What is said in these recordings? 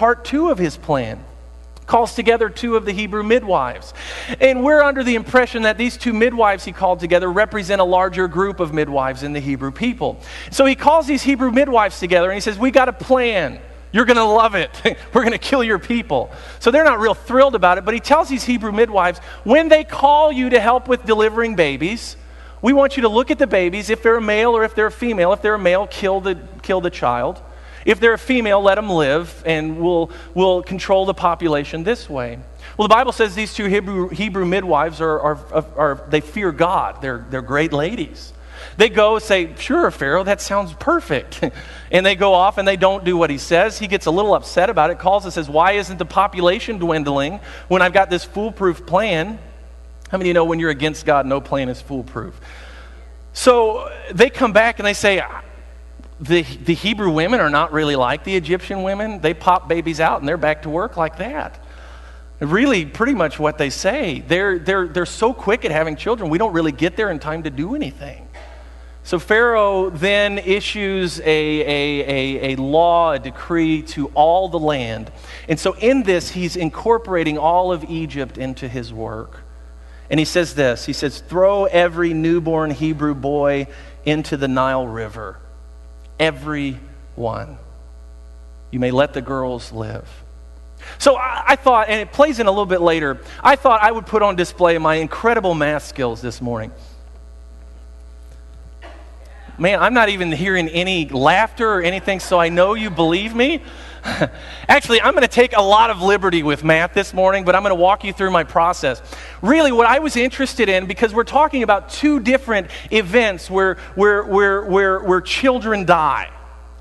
part 2 of his plan. Calls together 2 of the Hebrew midwives. And we're under the impression that these 2 midwives he called together represent a larger group of midwives in the Hebrew people. So he calls these Hebrew midwives together and he says, we got a plan. You're going to love it. We're going to kill your people. So they're not real thrilled about it, but he tells these Hebrew midwives, when they call you to help with delivering babies, we want you to look at the babies, if they're a male or if they're a female. If they're a male, kill the child. If they're a female, let them live, and we'll control the population this way. Well, the Bible says these 2 Hebrew midwives they fear God. They're great ladies. They go and say, sure, Pharaoh, that sounds perfect. And they go off and they don't do what he says. He gets a little upset about it, calls and says, why isn't the population dwindling when I've got this foolproof plan? How many of you know when you're against God, no plan is foolproof? So they come back and they say, the Hebrew women are not really like the Egyptian women. They pop babies out and they're back to work like that. Really, pretty much what they say. They're so quick at having children, we don't really get there in time to do anything. So Pharaoh then issues a law, a decree to all the land. And so in this, he's incorporating all of Egypt into his work. And he says this, he says, throw every newborn Hebrew boy into the Nile River. Every one. You may let the girls live. So I thought, and it plays in a little bit later, I thought I would put on display my incredible math skills this morning. Man, I'm not even hearing any laughter or anything, so I know you believe me. Actually, I'm going to take a lot of liberty with math this morning, but I'm going to walk you through my process. Really, what I was interested in, because we're talking about 2 different events where children die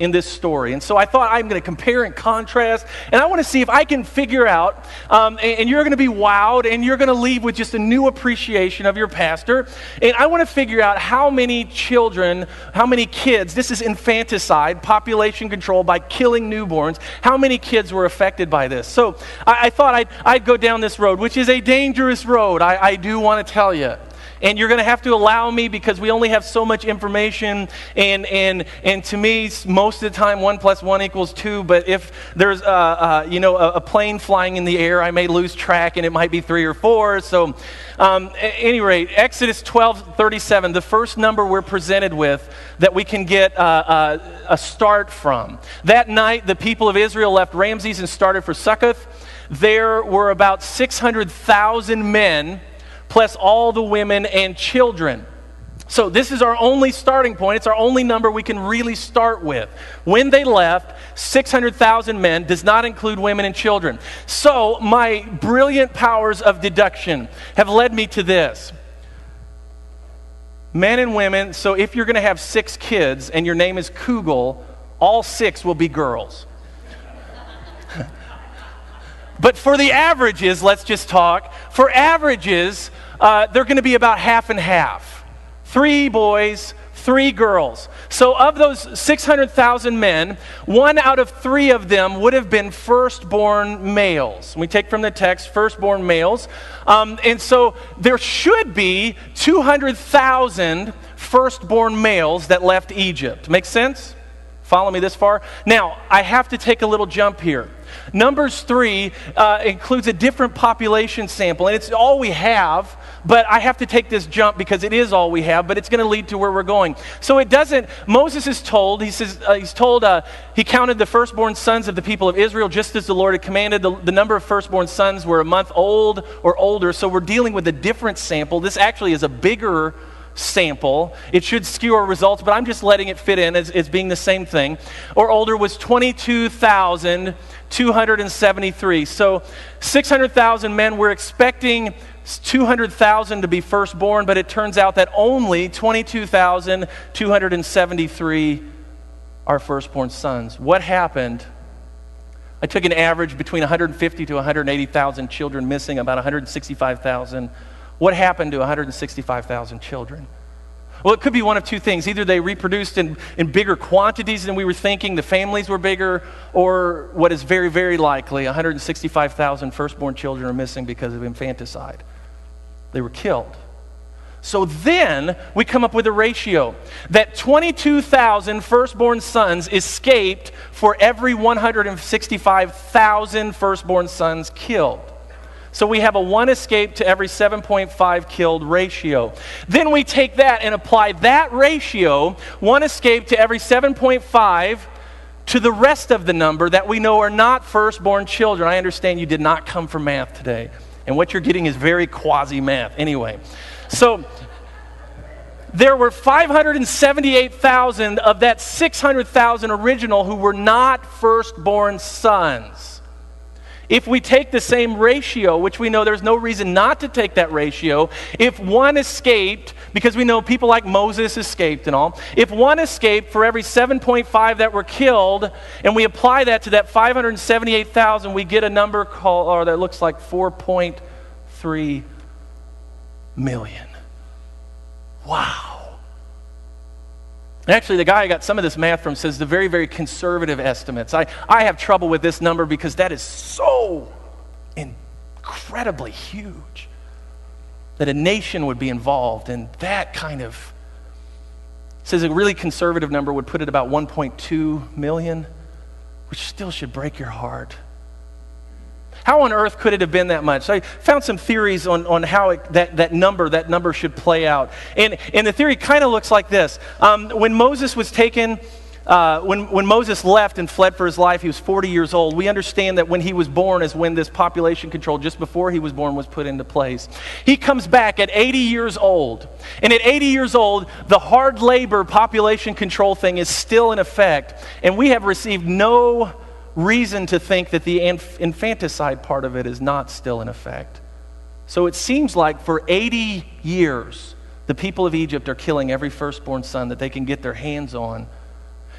in this story. And so I thought I'm going to compare and contrast, and I want to see if I can figure out, and you're going to be wowed, and you're going to leave with just a new appreciation of your pastor. And I want to figure out how many children, how many kids, this is infanticide, population control by killing newborns, how many kids were affected by this. So I thought I'd go down this road, which is a dangerous road, I do want to tell you. And you're going to have to allow me because we only have so much information. And to me, most of the time, 1 + 1 = 2. But if there's a plane flying in the air, I may lose track, and it might be 3 or 4. So, at any rate, Exodus 12:37, the first number we're presented with that we can get a start from. That night, the people of Israel left Ramses and started for Succoth. There were about 600,000 men, plus all the women and children. So this is our only starting point. It's our only number we can really start with. When they left, 600,000 men, does not include women and children. So my brilliant powers of deduction have led me to this. Men and women, so if you're going to have 6 kids and your name is Kugel, all 6 will be girls. But for the averages, let's just talk. For averages, they're going to be about half and half. 3 boys, 3 girls. So of those 600,000 men, 1 out of 3 of them would have been firstborn males. We take from the text, firstborn males. And so there should be 200,000 firstborn males that left Egypt. Make sense? Follow me this far? Now, I have to take a little jump here. Numbers 3 includes a different population sample, and it's all we have, but I have to take this jump because it is all we have, but it's going to lead to where we're going. So it doesn't, Moses is told, he counted the firstborn sons of the people of Israel just as the Lord had commanded. The number of firstborn sons were a month old or older, so we're dealing with a different sample. This actually is a bigger sample. It should skew our results, but I'm just letting it fit in as being the same thing. Or older was 22,273. So 600,000 men. We're expecting 200,000 to be firstborn, but it turns out that only 22,273 are firstborn sons. What happened? I took an average between 150 to 180,000 children missing, about 165,000. What happened to 165,000 children? Well, it could be one of 2 things. Either they reproduced in bigger quantities than we were thinking, the families were bigger, or what is very, very likely, 165,000 firstborn children are missing because of infanticide. They were killed. So then we come up with a ratio that 22,000 firstborn sons escaped for every 165,000 firstborn sons killed. So we have a 1 escape to every 7.5 killed ratio. Then we take that and apply that ratio, 1 escape to every 7.5, to the rest of the number that we know are not firstborn children. I understand you did not come for math today, and what you're getting is very quasi-math. Anyway, so there were 578,000 of that 600,000 original who were not firstborn sons. If we take the same ratio, which we know there's no reason not to take that ratio, if 1 escaped, because we know people like Moses escaped and all, if 1 escaped for every 7.5 that were killed, and we apply that to that 578,000, we get a number that looks like 4.3 million. Wow. Actually, the guy I got some of this math from says the very, very conservative estimates. I have trouble with this number because that is so incredibly huge that a nation would be involved in that kind of. Says a really conservative number would put it about 1.2 million, which still should break your heart. How on earth could it have been that much? So I found some theories on how that number should play out. And the theory kind of looks like this. When Moses was taken, when Moses left and fled for his life, he was 40 years old. We understand that when he was born is when this population control, just before he was born, was put into place. He comes back at 80 years old. And at 80 years old, the hard labor population control thing is still in effect. And we have received no reason to think that the infanticide part of it is not still in effect. So it seems like for 80 years, the people of Egypt are killing every firstborn son that they can get their hands on.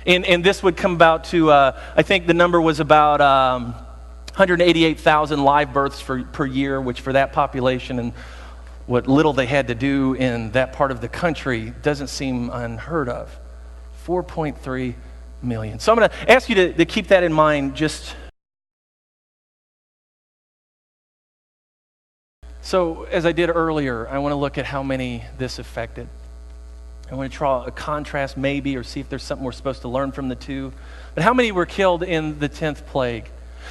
And this would come about to, I think the number was about 188,000 live births per year, which for that population and what little they had to do in that part of the country doesn't seem unheard of. 4.3 million. So I'm going to ask you to keep that in mind. So as I did earlier, I want to look at how many this affected. I want to draw a contrast maybe, or see if there's something we're supposed to learn from the two. But how many were killed in the 10th plague?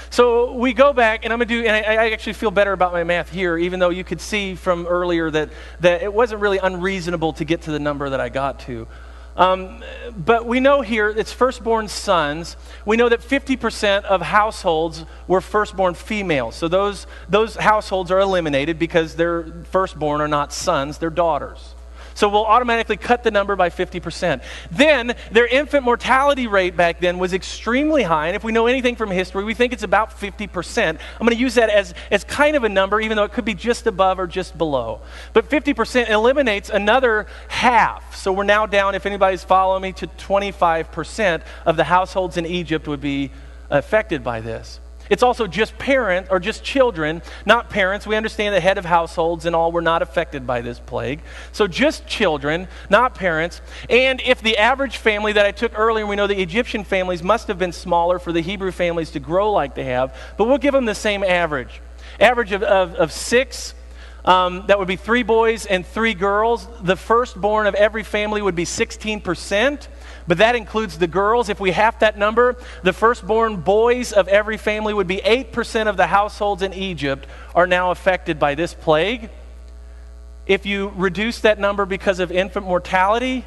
So we go back, and I'm going to do, and I actually feel better about my math here, even though you could see from earlier that it wasn't really unreasonable to get to the number that I got to. But we know here it's firstborn sons. We know that 50% of households were firstborn females. So those households are eliminated because their firstborn are not sons, they're daughters. So we'll automatically cut the number by 50%. Then their infant mortality rate back then was extremely high. And if we know anything from history, we think it's about 50%. I'm going to use that as kind of a number, even though it could be just above or just below. But 50% eliminates another half. So we're now down, if anybody's following me, to 25% of the households in Egypt would be affected by this. It's also just parents, or just children, not parents. We understand the head of households and all were not affected by this plague. So just children, not parents. And if the average family that I took earlier, we know the Egyptian families must have been smaller for the Hebrew families to grow like they have, but we'll give them the same average. Average of 6, that would be 3 boys and 3 girls. The firstborn of every family would be 16%. But that includes the girls. If we half that number, the firstborn boys of every family would be 8% of the households in Egypt are now affected by this plague. If you reduce that number because of infant mortality,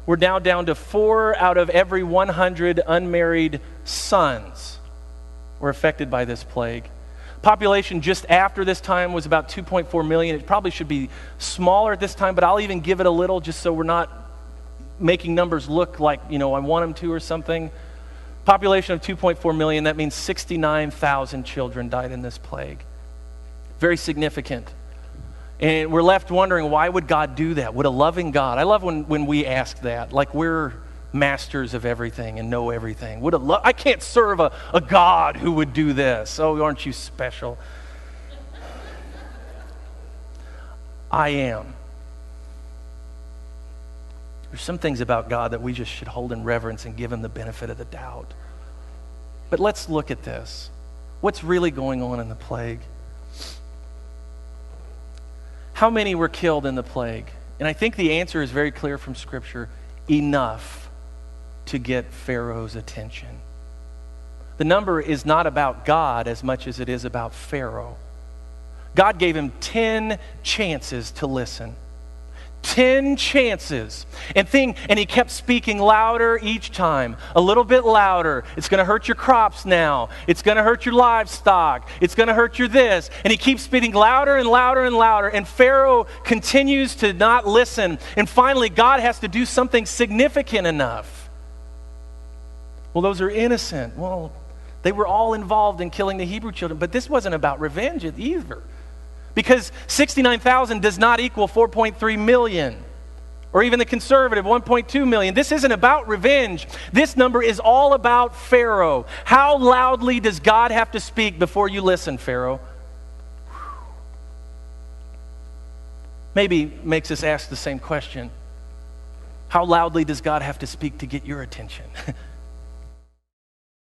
we're now down to 4 out of every 100 unmarried sons were affected by this plague. Population just after this time was about 2.4 million. It probably should be smaller at this time, but I'll even give it a little just so we're not making numbers look like, I want them to or something. Population of 2.4 million, that means 69,000 children died in this plague. Very significant. And we're left wondering, why would God do that? Would a loving God, I love when we ask that, like we're masters of everything and know everything. I can't serve a God who would do this. Oh, aren't you special? I am. There's some things about God that we just should hold in reverence and give him the benefit of the doubt. But let's look at this. What's really going on in the plague? How many were killed in the plague? And I think the answer is very clear from Scripture: enough to get Pharaoh's attention. The number is not about God as much as it is about Pharaoh. God gave him 10 chances to listen. 10 chances. And he kept speaking louder each time. A little bit louder. It's going to hurt your crops now. It's going to hurt your livestock. It's going to hurt your this. And he keeps speaking louder and louder and louder. And Pharaoh continues to not listen. And finally, God has to do something significant enough. Well, those are innocent. Well, they were all involved in killing the Hebrew children. But this wasn't about revenge either. Because 69,000 does not equal 4.3 million. Or even the conservative 1.2 million. This isn't about revenge. This number is all about Pharaoh. How loudly does God have to speak before you listen, Pharaoh? Maybe makes us ask the same question. How loudly does God have to speak to get your attention?